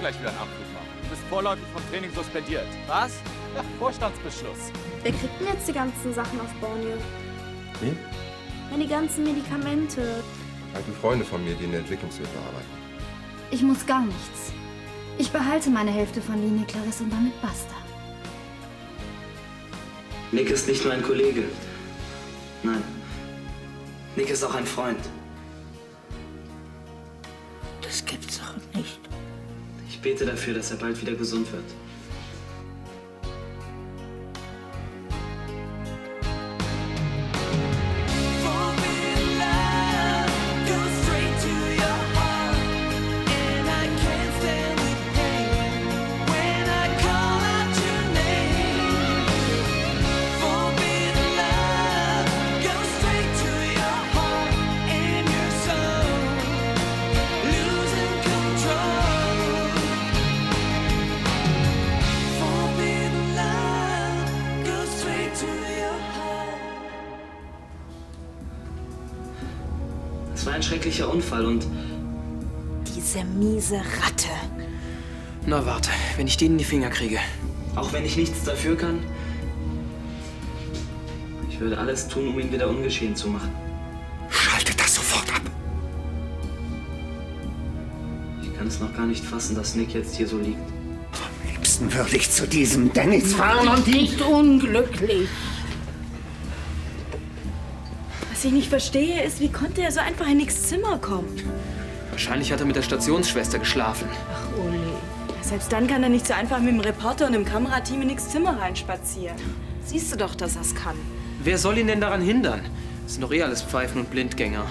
gleich wieder einen Abflug machen. Du bist vorläufig vom Training suspendiert. Was? Ja, Vorstandsbeschluss. Wer kriegt denn jetzt die ganzen Sachen auf Borneo? Wen? Ja, die ganzen Medikamente. Alte Freunde von mir, die in der Entwicklungshilfe arbeiten. Ich muss gar nichts. Ich behalte meine Hälfte von Linie Clarisse und damit basta. Nick ist nicht nur ein Kollege. Nein. Nick ist auch ein Freund. Das gibt's doch nicht. Ich bete dafür, dass er bald wieder gesund wird. Es war ein schrecklicher Unfall und Diese miese Ratte. Na warte, wenn ich den in die Finger kriege. auch wenn ich nichts dafür kann, ich würde alles tun, um ihn wieder ungeschehen zu machen. Schalte das sofort ab. Ich kann es noch gar nicht fassen, dass Nick jetzt hier so liegt. Am liebsten würde ich zu diesem Dennis fahren und Nicht unglücklich. Was ich nicht verstehe, ist, wie konnte er so einfach in Nicks Zimmer kommen? Wahrscheinlich hat er mit der Stationsschwester geschlafen. Ach, Uli. Ja, selbst dann kann er nicht so einfach mit dem Reporter und dem Kamerateam in Nicks Zimmer reinspazieren. Siehst du doch, dass er's kann. Wer soll ihn denn daran hindern? Das sind doch eh alles Pfeifen und Blindgänger.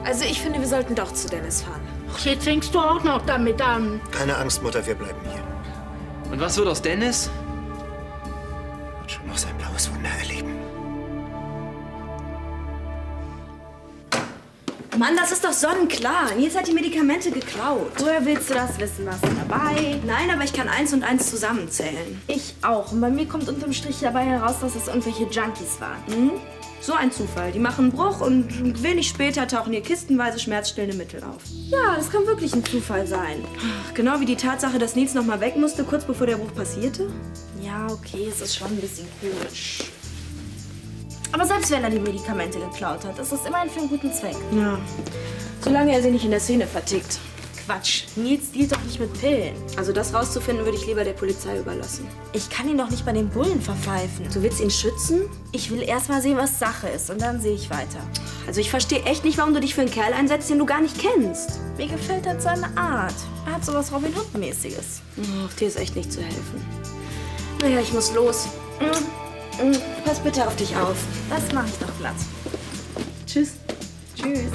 Also ich finde, wir sollten doch zu Dennis fahren. Ach, jetzt fängst du auch noch damit an. Keine Angst, Mutter, wir bleiben hier. Und was wird aus Dennis? Wird schon noch sein blaues Wunder erleben. Mann, das ist doch sonnenklar. Nils hat die Medikamente geklaut. Woher willst du das wissen? Warst du dabei? Nein, aber ich kann 1 und 1 zusammenzählen. Ich auch. Und bei mir kommt unterm Strich dabei heraus, dass es irgendwelche Junkies waren. Mhm. So ein Zufall. Die machen einen Bruch und wenig später tauchen hier kistenweise schmerzstillende Mittel auf. Ja, das kann wirklich ein Zufall sein. Ach, genau wie die Tatsache, dass Nils noch mal weg musste, kurz bevor der Bruch passierte. Ja, okay, es ist schon ein bisschen komisch. Aber selbst wenn er die Medikamente geklaut hat, ist es immerhin für einen guten Zweck. Ja. Solange er sie nicht in der Szene vertickt. Quatsch, Nils dealt doch nicht mit Pillen. Also das rauszufinden, würde ich lieber der Polizei überlassen. Ich kann ihn doch nicht bei den Bullen verpfeifen. Du willst ihn schützen? Ich will erst mal sehen, was Sache ist und dann sehe ich weiter. Also ich verstehe echt nicht, warum du dich für einen Kerl einsetzt, den du gar nicht kennst. Mir gefällt halt seine Art. Er hat sowas Robin Hood-mäßiges. Ach, dir ist echt nicht zu helfen. Naja, ich muss los. Pass bitte auf dich auf. Das mache ich doch glatt. Tschüss. Tschüss.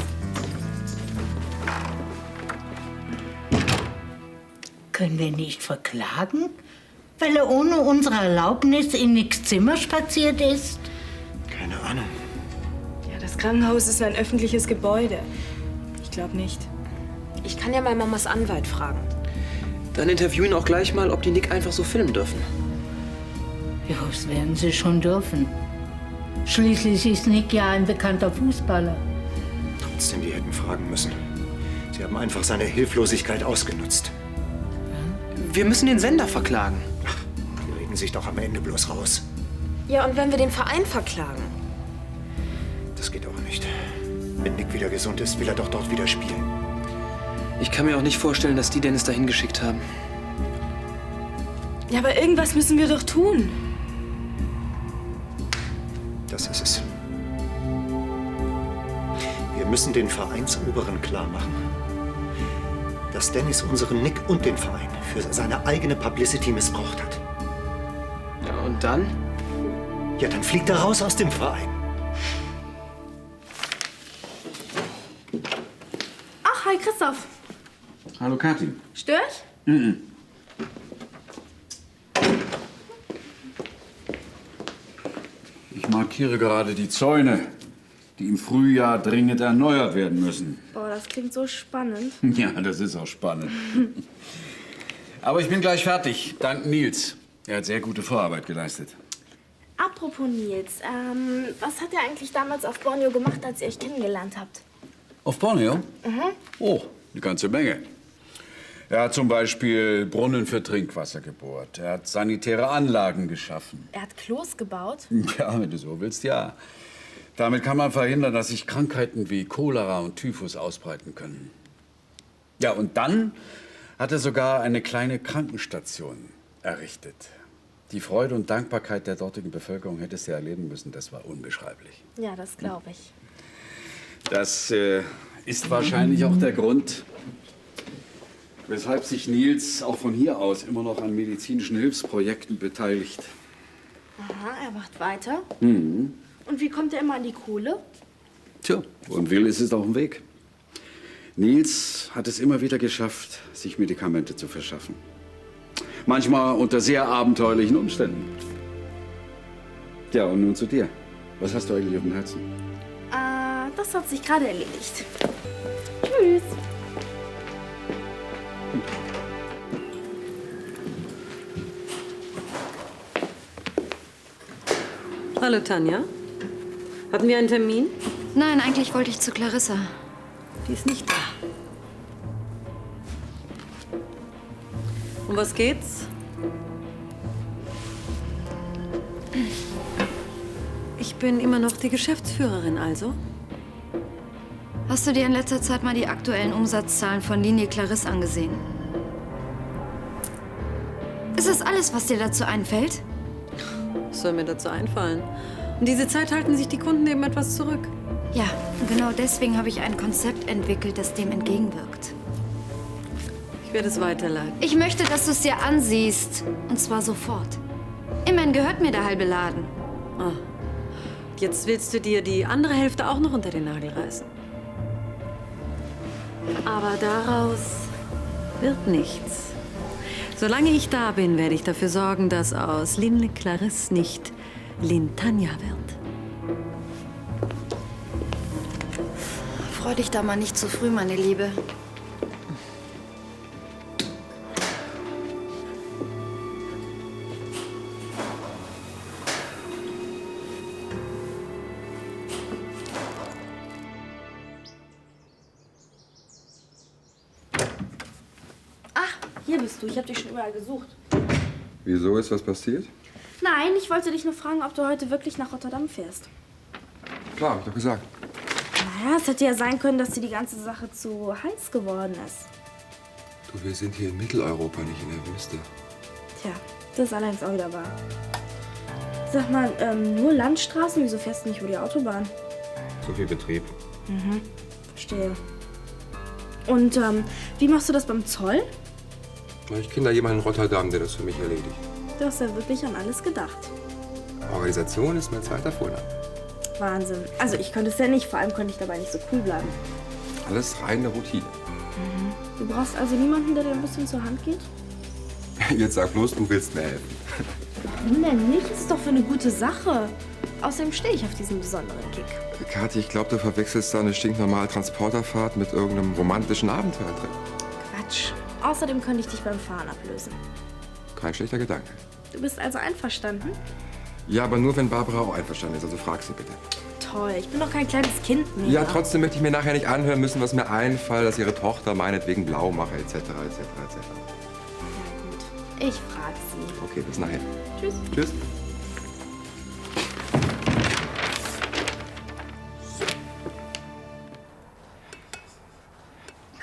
Können wir ihn nicht verklagen? Weil er ohne unsere Erlaubnis in Nicks Zimmer spaziert ist? Keine Ahnung. Ja, das Krankenhaus ist ein öffentliches Gebäude. Ich glaube nicht. Ich kann ja mal Mamas Anwalt fragen. Dann interview ihn auch gleich mal, ob die Nick einfach so filmen dürfen. Ja, das werden sie schon dürfen. Schließlich ist Nick ja ein bekannter Fußballer. Trotzdem, die hätten fragen müssen. Sie haben einfach seine Hilflosigkeit ausgenutzt. Wir müssen den Sender verklagen. Die reden sich doch am Ende bloß raus. Ja, und wenn wir den Verein verklagen? Das geht auch nicht. Wenn Nick wieder gesund ist, will er doch dort wieder spielen. Ich kann mir auch nicht vorstellen, dass die Dennis dahin geschickt haben. Ja, aber irgendwas müssen wir doch tun. Das ist es. Wir müssen den Vereinsoberen klar machen, dass Dennis unseren Nick und den Verein für seine eigene Publicity missbraucht hat. Ja, und dann? Ja, dann fliegt er raus aus dem Verein. Ach, hi Christoph. Hallo Kathi. Stör ich? Ich markiere gerade die Zäune, die im Frühjahr dringend erneuert werden müssen. Boah, das klingt so spannend. Ja, das ist auch spannend. Aber ich bin gleich fertig, dank Nils. Er hat sehr gute Vorarbeit geleistet. Apropos Nils, was hat er eigentlich damals auf Borneo gemacht, als ihr euch kennengelernt habt? Auf Borneo? Oh, eine ganze Menge. Er hat zum Beispiel Brunnen für Trinkwasser gebohrt. Er hat sanitäre Anlagen geschaffen. Er hat Klos gebaut. Ja, wenn du so willst, ja. Damit kann man verhindern, dass sich Krankheiten wie Cholera und Typhus ausbreiten können. Ja, und dann hat er sogar eine kleine Krankenstation errichtet. Die Freude und Dankbarkeit der dortigen Bevölkerung hättest du ja erleben müssen. Das war unbeschreiblich. Ja, das glaube ich. Das ist wahrscheinlich auch der Grund, weshalb sich Nils auch von hier aus immer noch an medizinischen Hilfsprojekten beteiligt. Aha, er macht weiter. Mhm. Und wie kommt er immer an die Kohle? Tja, wo ein Will ist, ist auch ein Weg. Nils hat es immer wieder geschafft, sich Medikamente zu verschaffen. Manchmal unter sehr abenteuerlichen Umständen. Ja, und nun zu dir. Was hast du eigentlich auf dem Herzen? Das hat sich gerade erledigt. Tschüss. Hallo Tanja. Hatten wir einen Termin? Nein, eigentlich wollte ich zu Clarissa. Die ist nicht da. Um was geht's? Ich bin immer noch die Geschäftsführerin, also. Hast du dir in letzter Zeit mal die aktuellen Umsatzzahlen von Linie Clarisse angesehen? Ist das alles, was dir dazu einfällt? Was soll mir dazu einfallen? Und diese Zeit halten sich die Kunden eben etwas zurück. Ja, und genau deswegen habe ich ein Konzept entwickelt, das dem entgegenwirkt. Ich werde es weiterleiten. Ich möchte, dass du es dir ansiehst. Und zwar sofort. Immerhin gehört mir der halbe Laden. Ah. Jetzt willst du dir die andere Hälfte auch noch unter den Nagel reißen. Aber daraus wird nichts. Solange ich da bin, werde ich dafür sorgen, dass aus Linie Clarisse nicht Lin-Tanja wird. Freu dich da mal nicht zu früh, meine Liebe. Hier bist du. Ich habe dich schon überall gesucht. Wieso, ist was passiert? Nein, ich wollte dich nur fragen, ob du heute wirklich nach Rotterdam fährst. Klar, hab ich doch gesagt. Naja, es hätte ja sein können, dass dir die ganze Sache zu heiß geworden ist. Du, wir sind hier in Mitteleuropa, nicht in der Wüste. Tja, das ist allerdings auch wieder wahr. Sag mal, nur Landstraßen? Wieso fährst du nicht über die Autobahn? So viel Betrieb. Verstehe. Und wie machst du das beim Zoll? Ich kenne da jemanden in Rotterdam, der das für mich erledigt. Du hast ja wirklich an alles gedacht. Organisation ist mein zweiter Vorname. Wahnsinn. Also ich könnte es ja nicht, vor allem konnte ich dabei nicht so cool bleiben. Alles reine Routine. Du brauchst also niemanden, der dir ein bisschen zur Hand geht? Jetzt sag bloß, du willst mir helfen. Warum denn nicht? Das ist doch für eine gute Sache. Außerdem stehe ich auf diesen besonderen Kick. Kathi, ich glaube, du verwechselst da eine stinknormale Transporterfahrt mit irgendeinem romantischen Abenteuertrip. Quatsch. Außerdem könnte ich dich beim Fahren ablösen. Kein schlechter Gedanke. Du bist also einverstanden? Ja, aber nur, wenn Barbara auch einverstanden ist. Also frag sie bitte. Toll, ich bin doch kein kleines Kind mehr. Ja, trotzdem möchte ich mir nachher nicht anhören müssen, was mir einfällt, dass ihre Tochter meinetwegen blau mache, etc., etc., etc. Ja, gut. Ich frag sie. Okay, bis nachher. Tschüss. Tschüss.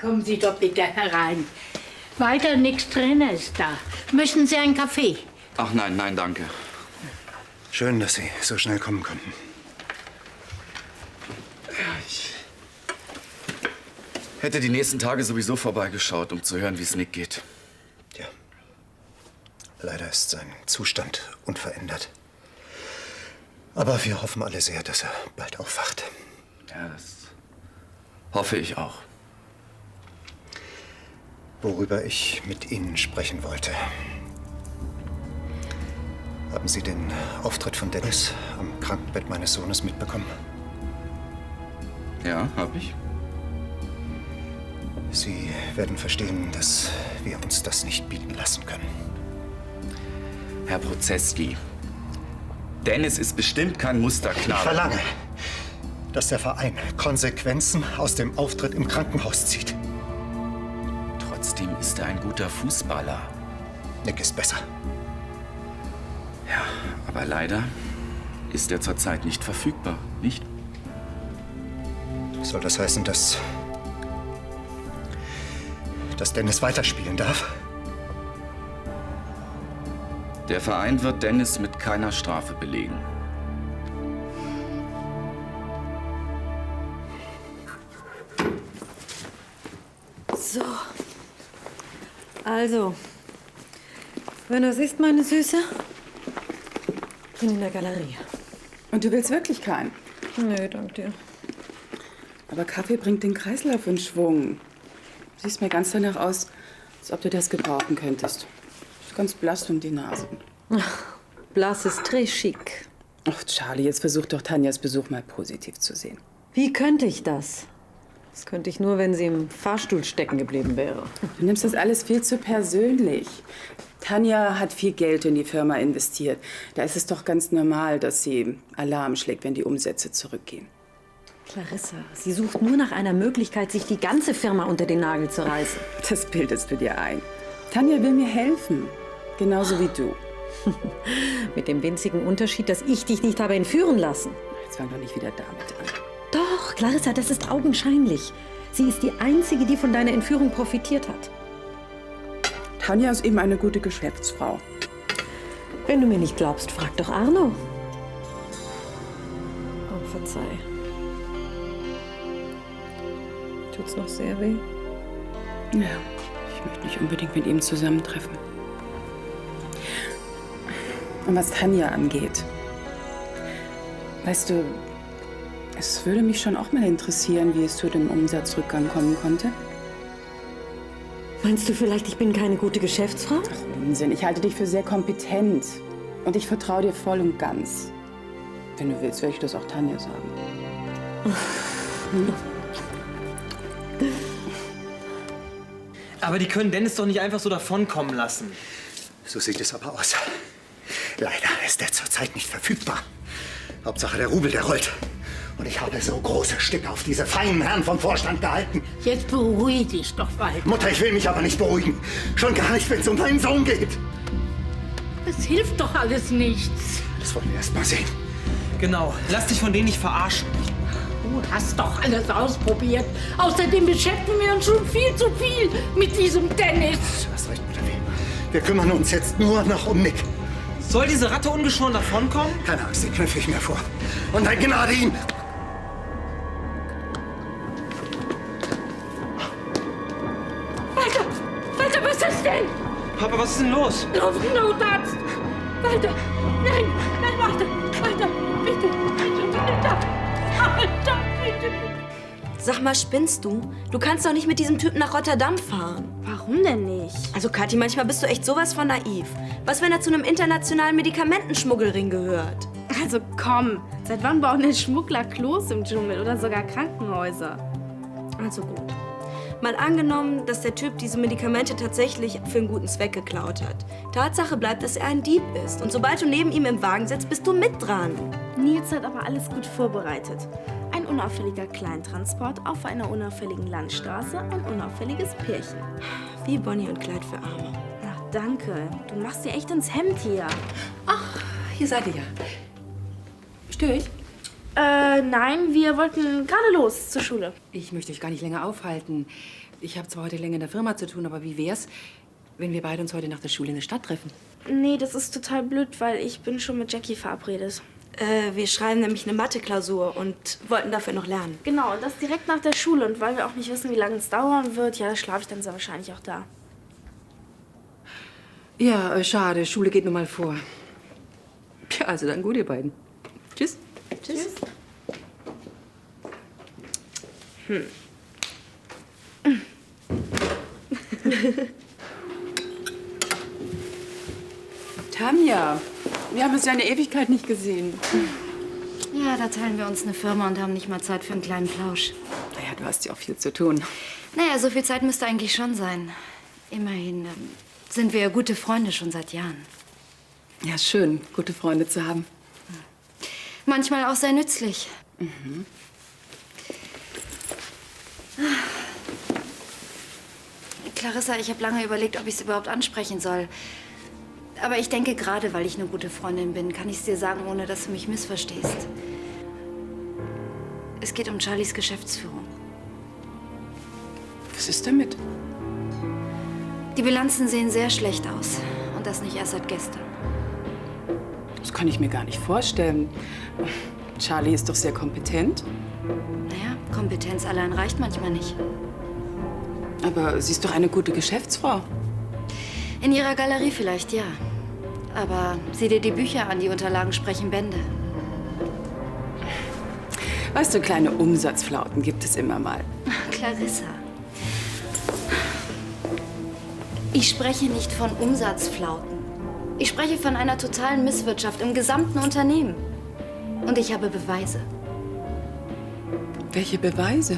Kommen Sie doch bitte herein. Weiter nichts drin ist da. Möchten Sie einen Kaffee? Ach nein, nein, danke. Schön, dass Sie so schnell kommen konnten. Ich hätte die nächsten Tage sowieso vorbeigeschaut, um zu hören, wie es Nick geht. Ja. Leider ist sein Zustand unverändert. Aber wir hoffen alle sehr, dass er bald aufwacht. Ja, das hoffe ich auch. Worüber ich mit Ihnen sprechen wollte. Haben Sie den Auftritt von Dennis am Krankenbett meines Sohnes mitbekommen? Ja, hab ich. Sie werden verstehen, dass wir uns das nicht bieten lassen können. Herr Prozeski, Dennis ist bestimmt kein Ich Musterknabe. verlange, dass der Verein Konsequenzen aus dem Auftritt im Krankenhaus zieht. Trotzdem ist er ein guter Fußballer. Nick ist besser. Ja, aber leider ist er zurzeit nicht verfügbar, nicht? Soll das heißen, dass Dennis weiterspielen darf? Der Verein wird Dennis mit keiner Strafe belegen. So. Also, wenn das ist, meine Süße, in der Galerie. Und du willst wirklich keinen? Nö, danke dir. Aber Kaffee bringt den Kreislauf in Schwung. Du siehst mir ganz danach aus, als ob du das gebrauchen könntest. Du bist ganz blass um die Nase. Blass ist très chic. Ach, Charlie, jetzt versuch doch Tanjas Besuch mal positiv zu sehen. Wie könnte ich das? Das könnte ich nur, wenn sie im Fahrstuhl stecken geblieben wäre. Du nimmst das alles viel zu persönlich. Tanja hat viel Geld in die Firma investiert. Da ist es doch ganz normal, dass sie Alarm schlägt, wenn die Umsätze zurückgehen. Clarissa, sie sucht nur nach einer Möglichkeit, sich die ganze Firma unter den Nagel zu reißen. Das bildest du dir ein. Tanja will mir helfen. Genauso wie du. Mit dem winzigen Unterschied, dass ich dich nicht habe entführen lassen. Jetzt fang doch nicht wieder damit an. Doch, Clarissa, das ist augenscheinlich. Sie ist die Einzige, die von deiner Entführung profitiert hat. Tanja ist eben eine gute Geschäftsfrau. Wenn du mir nicht glaubst, frag doch Arno. Oh, verzeih. Tut's noch sehr weh? Ja, ich möchte nicht unbedingt mit ihm zusammentreffen. Und was Tanja angeht, weißt du, es würde mich schon auch mal interessieren, wie es zu dem Umsatzrückgang kommen konnte. Meinst du vielleicht, ich bin keine gute Geschäftsfrau? Ach, Unsinn. Ich halte dich für sehr kompetent. Und ich vertraue dir voll und ganz. Wenn du willst, werde ich das auch Tanja sagen. Aber die können Dennis doch nicht einfach so davonkommen lassen. So sieht es aber aus. Leider ist er zurzeit nicht verfügbar. Hauptsache der Rubel, der rollt. Und ich habe so große Stücke auf diese feinen Herren vom Vorstand gehalten. Jetzt beruhig dich doch, Walter. Mutter, ich will mich aber nicht beruhigen. Schon gar nicht, wenn es um meinen Sohn geht. Es hilft doch alles nichts. Das wollen wir erst mal sehen. Genau, lass dich von denen nicht verarschen. Du hast doch alles ausprobiert. Außerdem beschäftigen wir uns schon viel zu viel mit diesem Dennis. Du hast recht, Mutter. Wir kümmern uns jetzt nur noch um Nick. Soll diese Ratte ungeschoren davonkommen? Keine Angst, den knüpfe ich mir vor. Und dann Gnade ihm. Walter, was ist das denn? Papa, was ist denn los? Lauf zum Notarzt. Walter, nein, Walter, bitte, Walter, bitte. Sag mal, spinnst du? Du kannst doch nicht mit diesem Typen nach Rotterdam fahren. Warum denn nicht? Also, Kathi, manchmal bist du echt sowas von naiv. Was, wenn er zu einem internationalen Medikamentenschmuggelring gehört? Also komm, seit wann bauen denn Schmuggler Klos im Dschungel oder sogar Krankenhäuser? Also gut. Mal angenommen, dass der Typ diese Medikamente tatsächlich für einen guten Zweck geklaut hat. Tatsache bleibt, dass er ein Dieb ist. Und sobald du neben ihm im Wagen sitzt, bist du mit dran. Nils hat aber alles gut vorbereitet. Ein unauffälliger Kleintransport auf einer unauffälligen Landstraße, ein unauffälliges Pärchen. Wie Bonnie und Clyde für Arme. Ach, danke. Du machst dir echt ins Hemd hier. Ach, hier seid ihr ja. Störe ich? Nein, wir wollten gerade los zur Schule. Ich möchte euch gar nicht länger aufhalten. Ich habe zwar heute länger in der Firma zu tun, aber wie wär's, wenn wir beide uns heute nach der Schule in der Stadt treffen? Nee, das ist total blöd, weil ich bin schon mit Jackie verabredet. Wir schreiben nämlich eine Mathe-Klausur und wollten dafür noch lernen. Genau, und das direkt nach der Schule. Und weil wir auch nicht wissen, wie lange es dauern wird, ja, schlafe ich dann sehr wahrscheinlich auch da. Ja, schade. Schule geht nun mal vor. Ja, also dann gut, ihr beiden. Tschüss. Tschüss. Tanja, wir haben uns ja eine Ewigkeit nicht gesehen. Ja, da teilen wir uns eine Firma und haben nicht mal Zeit für einen kleinen Plausch. Naja, du hast ja auch viel zu tun. Naja, so viel Zeit müsste eigentlich schon sein. Immerhin sind wir gute Freunde schon seit Jahren. Ja, schön, gute Freunde zu haben. Manchmal auch sehr nützlich. Clarissa, ich habe lange überlegt, ob ich es überhaupt ansprechen soll. Aber ich denke, gerade weil ich eine gute Freundin bin, kann ich es dir sagen, ohne dass du mich missverstehst. Es geht um Charlies Geschäftsführung. Was ist damit? Die Bilanzen sehen sehr schlecht aus. Und das nicht erst seit gestern. Das kann ich mir gar nicht vorstellen. Charlie ist doch sehr kompetent. Naja, Kompetenz allein reicht manchmal nicht. Aber sie ist doch eine gute Geschäftsfrau. In ihrer Galerie vielleicht, ja. Aber sieh dir die Bücher an, die Unterlagen sprechen Bände. Weißt du, kleine Umsatzflauten gibt es immer mal. Clarissa. Ich spreche nicht von Umsatzflauten. Ich spreche von einer totalen Misswirtschaft im gesamten Unternehmen. Und ich habe Beweise. Welche Beweise?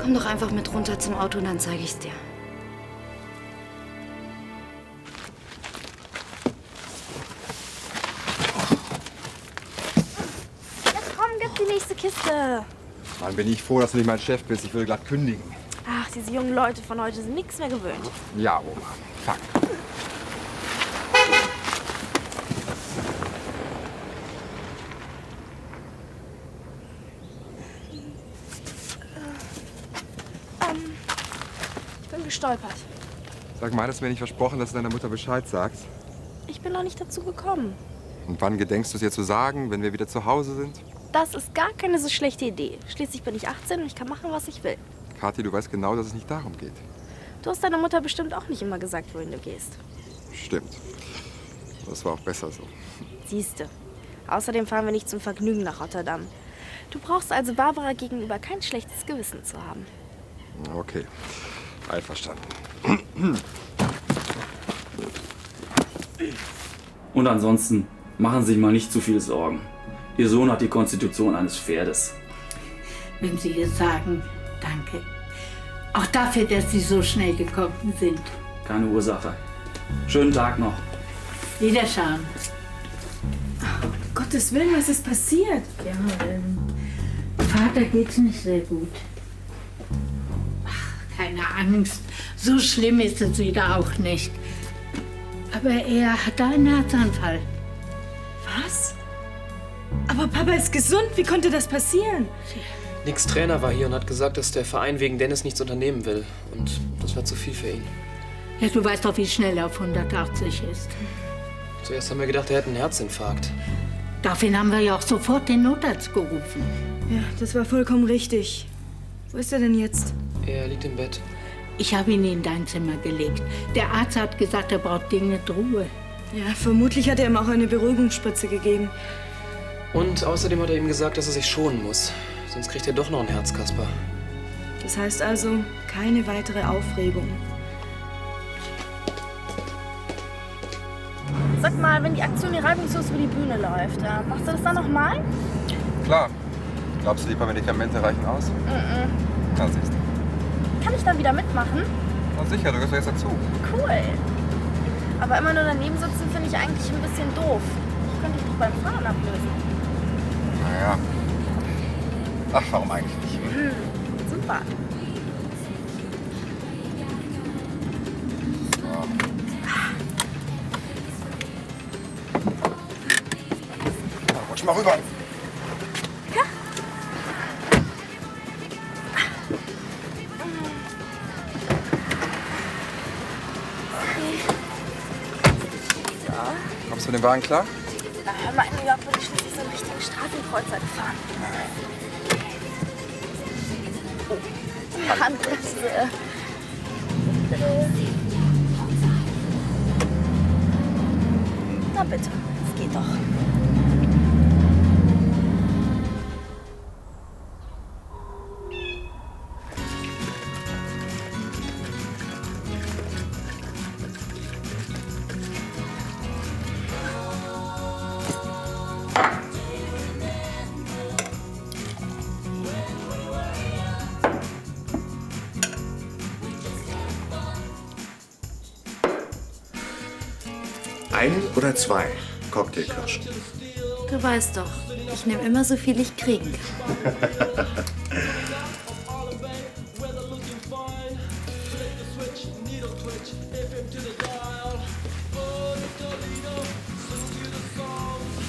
Komm doch einfach mit runter zum Auto und dann zeige ich's dir. Jetzt komm, gib die nächste Kiste. Mann, bin ich froh, dass du nicht mein Chef bist. Ich würde glatt kündigen. Ach, diese jungen Leute von heute sind nichts mehr gewöhnt. Ja, Oma. Fuck. Ich bin gestolpert. Sag mal, hattest du mir nicht versprochen, dass du deiner Mutter Bescheid sagst? Ich bin noch nicht dazu gekommen. Und wann gedenkst du es ihr zu sagen, wenn wir wieder zu Hause sind? Das ist gar keine so schlechte Idee. Schließlich bin ich 18 und ich kann machen, was ich will. Kathi, du weißt genau, dass es nicht darum geht. Du hast deiner Mutter bestimmt auch nicht immer gesagt, wohin du gehst. Stimmt. Das war auch besser so. Siehste. Außerdem fahren wir nicht zum Vergnügen nach Rotterdam. Du brauchst also Barbara gegenüber kein schlechtes Gewissen zu haben. Okay. Einverstanden. Und ansonsten machen Sie sich mal nicht zu viel Sorgen. Ihr Sohn hat die Konstitution eines Pferdes. Wenn Sie es sagen, danke. Auch dafür, dass Sie so schnell gekommen sind. Keine Ursache. Schönen Tag noch. Wiederschauen. Gottes Willen, was ist passiert? Ja, Vater geht's nicht sehr gut. Ach, keine Angst. So schlimm ist es wieder auch nicht. Aber er hat da einen Herzanfall. Was? Aber Papa ist gesund. Wie konnte das passieren? Nicks Trainer war hier und hat gesagt, dass der Verein wegen Dennis nichts unternehmen will. Und das war zu viel für ihn. Ja, du weißt doch, wie schnell er auf 180 ist. Zuerst haben wir gedacht, er hätte einen Herzinfarkt. Dafür haben wir ja auch sofort den Notarzt gerufen. Ja, das war vollkommen richtig. Wo ist er denn jetzt? Er liegt im Bett. Ich habe ihn in dein Zimmer gelegt. Der Arzt hat gesagt, er braucht dringend Ruhe. Ja, vermutlich hat er ihm auch eine Beruhigungsspritze gegeben. Und außerdem hat er ihm gesagt, dass er sich schonen muss. Sonst kriegt er doch noch ein Herzkasper. Das heißt also, keine weitere Aufregung. Sag mal, wenn die Aktion hier reibungslos über die Bühne läuft, machst du das dann nochmal? Klar. Glaubst du, die paar Medikamente reichen aus? Na, siehst du. Kann ich dann wieder mitmachen? Na sicher, du gehörst jetzt dazu. Cool. Aber immer nur daneben sitzen finde ich eigentlich ein bisschen doof. Ich könnte dich doch beim Fahren ablösen. Naja. Ach, warum eigentlich nicht? Super. Rutsch mal rüber. Ja. Kommst du mit dem Wagen klar? Na, hör mal, in New York bin ich schließlich so einen richtigen Straßenkreuzer gefahren. Oh, Handbremse. Na bitte, es geht doch. Ein oder zwei Cocktailkirschen? Du weißt doch, ich nehme immer so viel ich kriegen kann.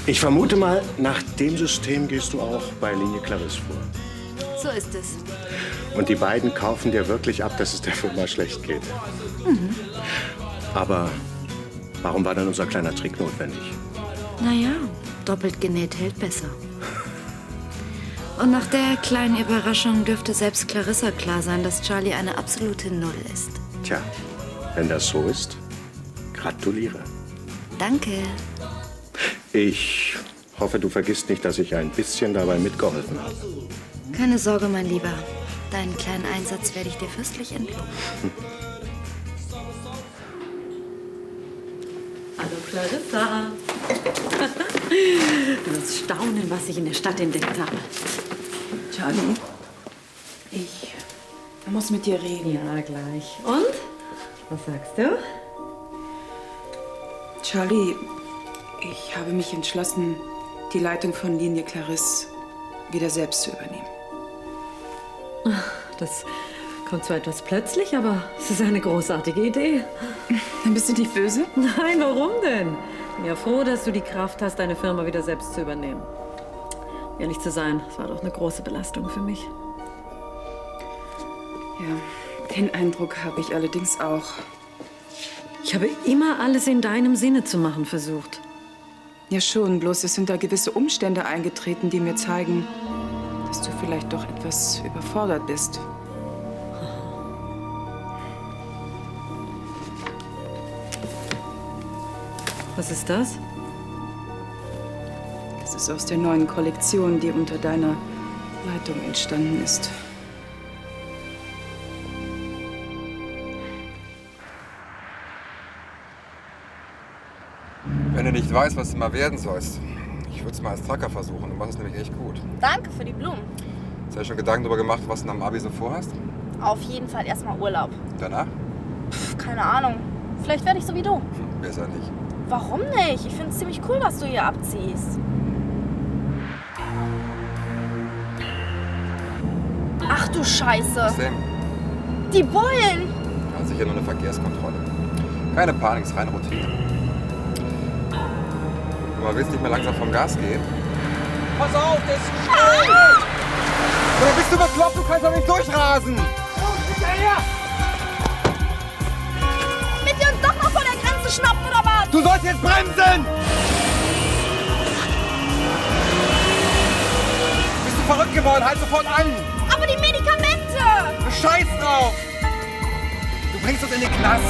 Ich vermute mal, nach dem System gehst du auch bei Linie Clarisse vor. So ist es. Und die beiden kaufen dir wirklich ab, dass es der Firma schlecht geht. Mhm. Aber warum war dann unser kleiner Trick notwendig? Naja, doppelt genäht hält besser. Und nach der kleinen Überraschung dürfte selbst Clarissa klar sein, dass Charlie eine absolute Null ist. Tja, wenn das so ist, gratuliere. Danke. Ich hoffe, du vergisst nicht, dass ich ein bisschen dabei mitgeholfen habe. Keine Sorge, mein Lieber. Deinen kleinen Einsatz werde ich dir fürstlich entlohnen. Hallo Clarissa. Du wirst staunen, was ich in der Stadt entdeckt habe. Charlie, ich muss mit dir reden. Ja, gleich. Und? Was sagst du? Charlie, ich habe mich entschlossen, die Leitung von Linie Clarisse wieder selbst zu übernehmen. Das kommt zwar etwas plötzlich, aber es ist eine großartige Idee. Dann bist du nicht böse? Nein, warum denn? Ich bin ja froh, dass du die Kraft hast, deine Firma wieder selbst zu übernehmen. Um ehrlich zu sein, es war doch eine große Belastung für mich. Ja, den Eindruck habe ich allerdings auch. Ich habe immer alles in deinem Sinne zu machen versucht. Ja schon, bloß es sind da gewisse Umstände eingetreten, die mir zeigen, dass du vielleicht doch etwas überfordert bist. Was ist das? Das ist aus der neuen Kollektion, die unter deiner Leitung entstanden ist. Wenn du nicht weißt, was du mal werden sollst, ich würde es mal als Trucker versuchen. Du machst es nämlich echt gut. Danke für die Blumen. Hast du dir schon Gedanken darüber gemacht, was du nach dem Abi so vorhast? Auf jeden Fall erstmal Urlaub. Danach? Keine Ahnung. Vielleicht werde ich so wie du. Besser nicht. Warum nicht? Ich finde es ziemlich cool, was du hier abziehst. Ach du Scheiße. Was denn? Die Bullen! Ja, sicher nur eine Verkehrskontrolle. Keine Panik, ist rein Routine. Du mal willst nicht mehr langsam vom Gas gehen? Pass auf, der ist zu schnell! Oder bist du bekloppt? Du kannst doch nicht durchrasen! Hinterher! Mit dir uns doch noch vor der Grenze schnappen, oder was? Du sollst jetzt bremsen! Bist du verrückt geworden? Halt sofort an! Aber die Medikamente! Scheiß drauf! Du bringst uns in den Knast!